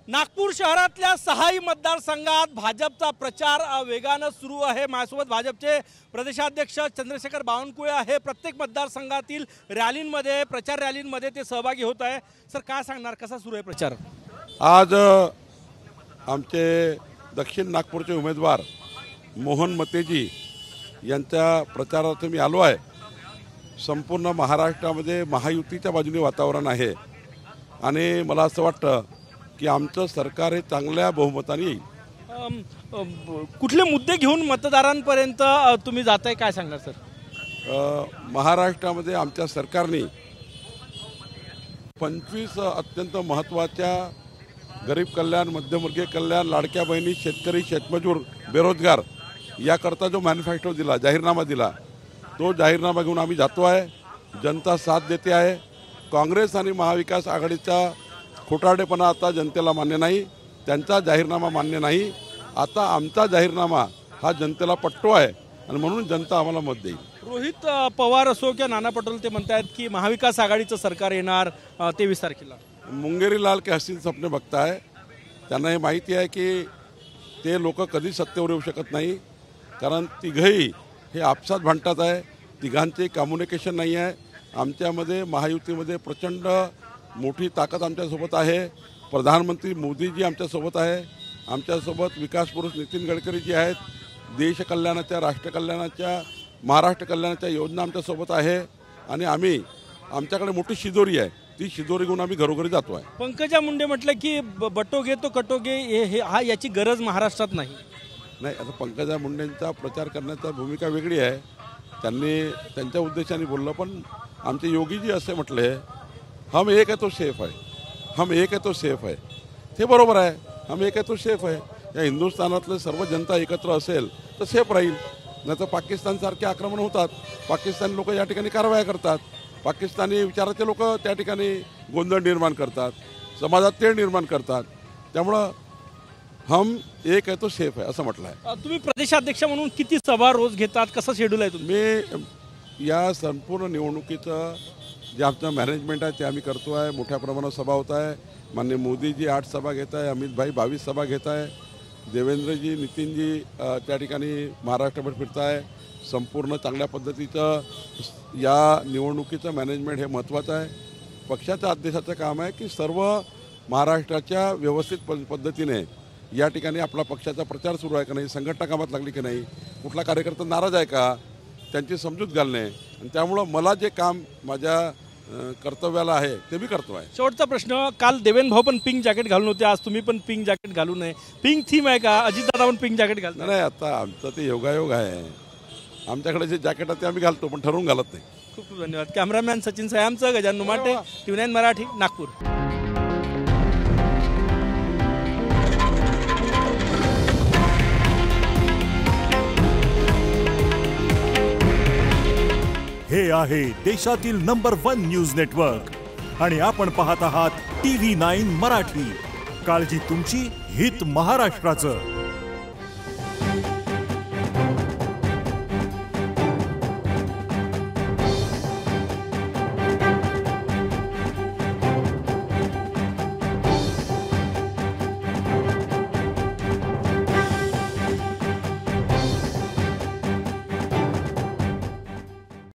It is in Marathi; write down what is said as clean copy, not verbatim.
नागपूर शहरातल्या 6 मतदारसंघात भाजपचा प्रचार वेगाने सुरू आहे। माझ्यासोबत भाजपचे प्रदेशाध्यक्ष चंद्रशेखर बावनकुळे आहे। प्रत्येक मतदारसंघातील रॅलींमध्ये प्रचार रॅलींमध्ये ते सहभागी होत आहे। सर काय सांगणार, कसा सुरू आहे प्रचार? आज आमचे दक्षिण नागपूरचे उमेदवार मोहन मतेजी यांच्या प्रचारार्थ मी आलो आहे। संपूर्ण महाराष्ट्रामध्ये महायुतीच्या बाजूने वातावरण आहे आणि मला असं वाटतं की आमचं सरकार हे चांगल्या बहुमताने येईल। कुठले मुद्दे घेऊन मतदारांपर्यंत तुम्ही जाताय, काय सांगणार सर? महाराष्ट्रामध्ये आमच्या सरकारने 25 अत्यंत महत्त्वाच्या गरीब कल्याण, मध्यमवर्गीय कल्याण, लाडक्या बहिणी, शेतकरी, शेतमजूर, बेरोजगार याकरता जो मॅनिफेस्टो दिला, जाहीरनामा दिला, तो जाहीरनामा घेऊन आम्ही जातो आहे। जनता साथ देते आहे। काँग्रेस आणि महाविकास आघाडीचा खोटारडेपणा आता जनतेला मान्य नाही, त्यांचा जाहीरनामा मान्य नाही। आता आमचा जाहीरनामा हा जनतेला पटतो आहे आणि म्हणून जनता आम्हाला मत देईल। रोहित पवार असो किंवा नाना पटोले ते म्हणतात की महाविकास आघाडीचं सरकार येणार 23 तारखेला। मुंगेरी लाल के हसीन सपने बघताय। त्यांना हे माहिती आहे की ते लोक कधी सत्तेवर येऊ शकत नाही, कारण तिघही हे आपसात भांडतात आहे। तिघांचे कम्युनिकेशन नाही आहे। आमच्यामध्ये महायुतीमध्ये प्रचंड मोठी ताकद आमच्यासोबत आहे। प्रधानमंत्री मोदीजी आमच्यासोबत आहे। आमच्यासोबत विकास पुरुष नितीन गडकरीजी आहेत। देश कल्याणाच्या, राष्ट्र कल्याणाच्या, महाराष्ट्र कल्याणाच्या योजना आमच्यासोबत आहे आणि आमच्याकडे मोठी शिदोरी आहे। ती शिदोरी घेऊन आम्ही घरोघरी जातो आहे। पंकजा मुंडे म्हटलं की बटोगे तो कटोगे, याची गरज महाराष्ट्रात नाही। आता पंकजा मुंडेंचा प्रचार करण्याचा भूमिका वेगळी आहे। त्यांनी त्यांच्या उद्देशाने बोललं, पण आमचे योगीजी असे म्हटले, हम एक है तो सेफ है, हम एक है तो सेफ है। ते बरोबर आहे, हम एक है तो सेफ है। या हिंदुस्थानातले सर्व जनता एकत्र असेल तर सेफ राहील, नाही तर पाकिस्तानसारखे आक्रमण होतात। पाकिस्तानी लोक या ठिकाणी कारवाया करतात, पाकिस्तानी विचाराचे लोक त्या ठिकाणी गोंधळ निर्माण करतात, समाजात तेढ निर्माण करतात। त्यामुळं हम एक है तो सेफ है असं म्हटलं आहे। तुम्ही प्रदेशाध्यक्ष म्हणून किती सभा रोज घेतात, कसं शेड्यूल आहे तुम्ही? मी या संपूर्ण निवडणुकीचं जे आमचं मॅनेजमेंट आहे ते आम्ही करतो आहे। मोठ्या प्रमाणात सभा होत आहे। माननीय मोदीजी 8 सभा घेत आहे, अमित भाई 22 सभा घेत आहे, देवेंद्रजी, नितीनजी त्या ठिकाणी महाराष्ट्रभर फिरत आहे। संपूर्ण चांगल्या पद्धतीचं या निवडणुकीचं मॅनेजमेंट हे महत्त्वाचं आहे। पक्षाच्या अध्यक्षाचं काम आहे की सर्व महाराष्ट्राच्या व्यवस्थित पद्धतीने या ठिकाणी आपला पक्षाचा प्रचार सुरू आहे का नाही, संघटना कामात लागली की नाही, कुठला कार्यकर्ता नाराज आहे का, त्यांची समजूत घालणे। आणि त्यामुळं मला जे काम माझ्या कर्तव्याला आहे ते मी करतो आहे। शेवटचा प्रश्न, काल देवेंद्र भाऊ पण पिंक जॅकेट घालून होते, आज तुम्ही पण पिंक जॅकेट घालू नये, पिंक थीम आहे का? अजितदादा पण पिंक जॅकेट घालतात? नाही, आता आमचं ते योगायोग आहे। आमच्याकडे जे जॅकेट आहे ते आम्ही घालतो, पण ठरवून घालत नाही। खूप खूप धन्यवाद। कॅमेरामॅन सचिन सायांचं, गजानन नुमाटे, TV9 मराठी, नागपूर। हे आहे देशातील नंबर 1 न्यूज नेटवर्क आणि आपण पाहत आहात TV9 मराठी। काळजी तुमची, हित महाराष्ट्राचं।